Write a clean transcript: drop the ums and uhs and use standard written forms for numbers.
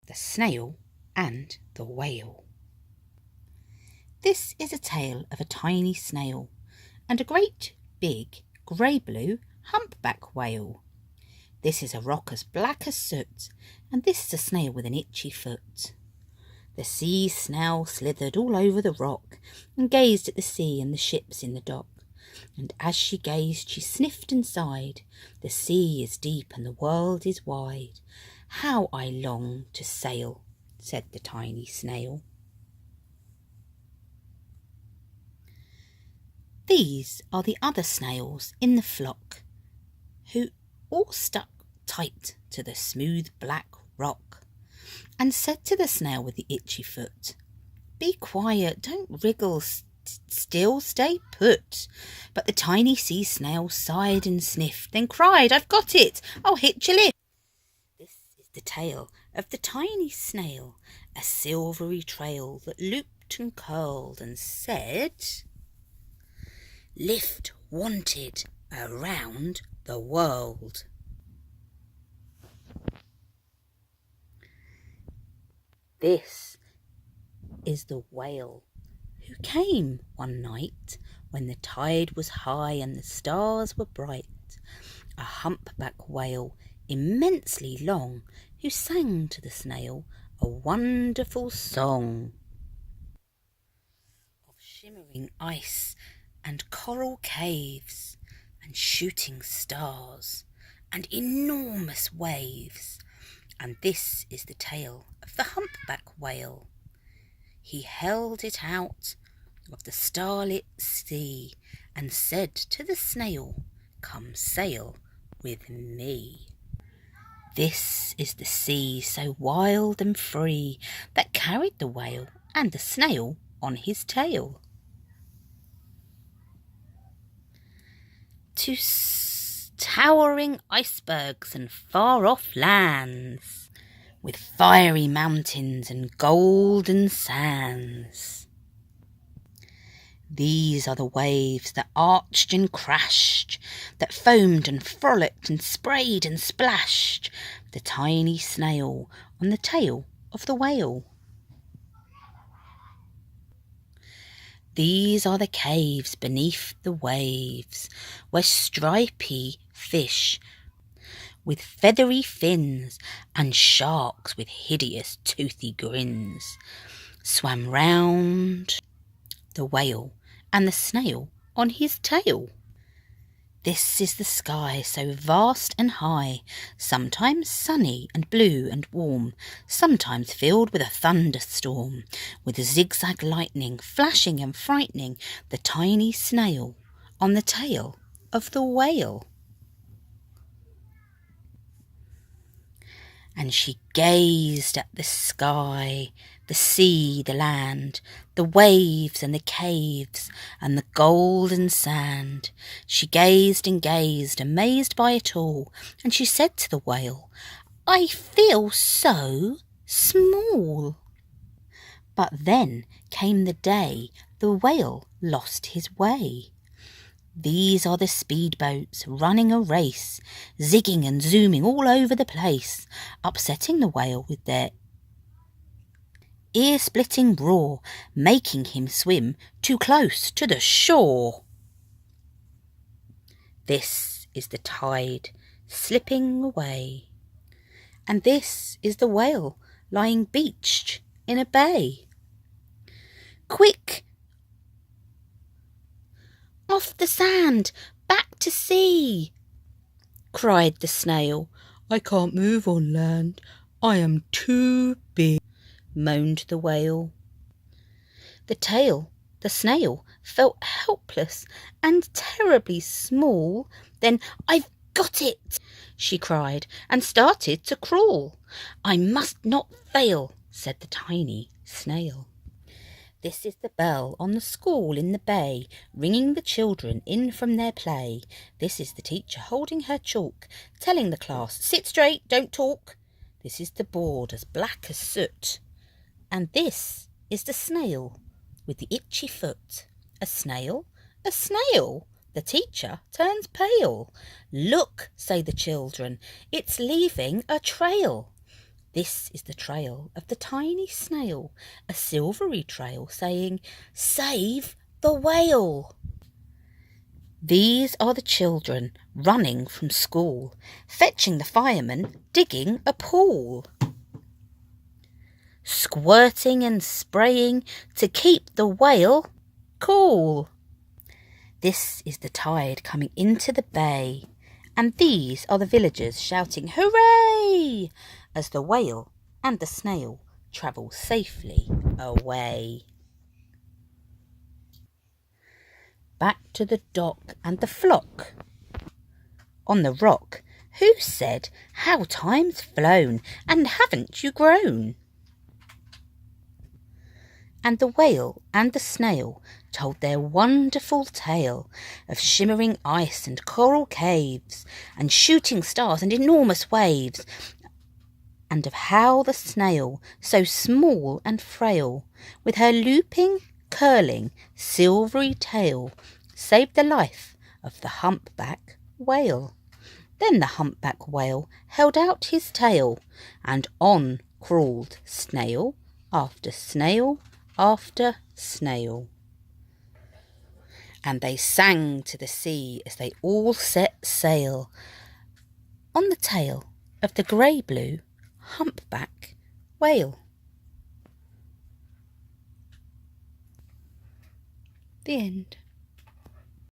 The Snail and the Whale. This is a tale of a tiny snail and a great big grey-blue humpback whale. This is a rock as black as soot, and this is a snail with an itchy foot. The sea snail slithered all over the rock and gazed at the sea and the ships in the dock. And as she gazed she sniffed and sighed, "The sea is deep and the world is wide. How I long to sail," said the tiny snail. These are the other snails in the flock, who all stuck tight to the smooth black rock, and said to the snail with the itchy foot, "Be quiet, don't wriggle still, stay put." But the tiny sea snail sighed and sniffed, then cried, "I've got it, I'll hitch a lift." This is the tale of the tiny snail, a silvery trail that looped and curled and said, "Lift wanted around the world." This is the whale who came one night when the tide was high and the stars were bright, a humpback whale immensely long, who sang to the snail a wonderful song of shimmering ice and coral caves and shooting stars and enormous waves. And this is the tale of the humpback whale. He held it out of the starlit sea and said to the snail, "Come sail with me." This is the sea so wild and free that carried the whale and the snail on his tail to towering icebergs and far-off lands, with fiery mountains and golden sands. These are the waves that arched and crashed, that foamed and frolicked and sprayed and splashed the tiny snail on the tail of the whale. These are the caves beneath the waves, where stripy fish with feathery fins and sharks with hideous toothy grins swam round the whale and the snail on his tail. This is the sky so vast and high, sometimes sunny and blue and warm, sometimes filled with a thunderstorm, with zigzag lightning flashing and frightening the tiny snail on the tail of the whale. And she gazed at the sky, the sea, the land, the waves and the caves and the golden sand. She gazed and gazed, amazed by it all, and she said to the whale, "I feel so small." But then came the day the whale lost his way. These are the speedboats running a race, zigging and zooming all over the place, upsetting the whale with their ear-splitting roar, making him swim too close to the shore. This is the tide slipping away, and this is the whale lying beached in a bay. "Quick! Off the sand, back to sea!" cried the snail. "I can't move on land, I am too big," moaned the whale. The snail felt helpless and terribly small. Then, "I've got it!" she cried, and started to crawl. "I must not fail," said the tiny snail. This is the bell on the school in the bay, ringing the children in from their play. This is the teacher holding her chalk, telling the class, "Sit straight, don't talk." This is the board as black as soot. And this is the snail with the itchy foot. A snail, a snail. The teacher turns pale. "Look," say the children, "it's leaving a trail." This is the trail of the tiny snail, a silvery trail saying, "Save the whale!" These are the children running from school, fetching the fireman, digging a pool. Squirting and spraying to keep the whale cool. This is the tide coming into the bay, and these are the villagers shouting hooray as the whale and the snail travel safely away. Back to the dock and the flock. On the rock, who said, "How time's flown, and haven't you grown?" And the whale and the snail told their wonderful tale of shimmering ice and coral caves and shooting stars and enormous waves, and of how the snail, so small and frail, with her looping, curling, silvery tail, saved the life of the humpback whale. Then the humpback whale held out his tail, and on crawled snail after snail after snail. And they sang to the sea as they all set sail on the tail of the grey-blue humpback whale. The end.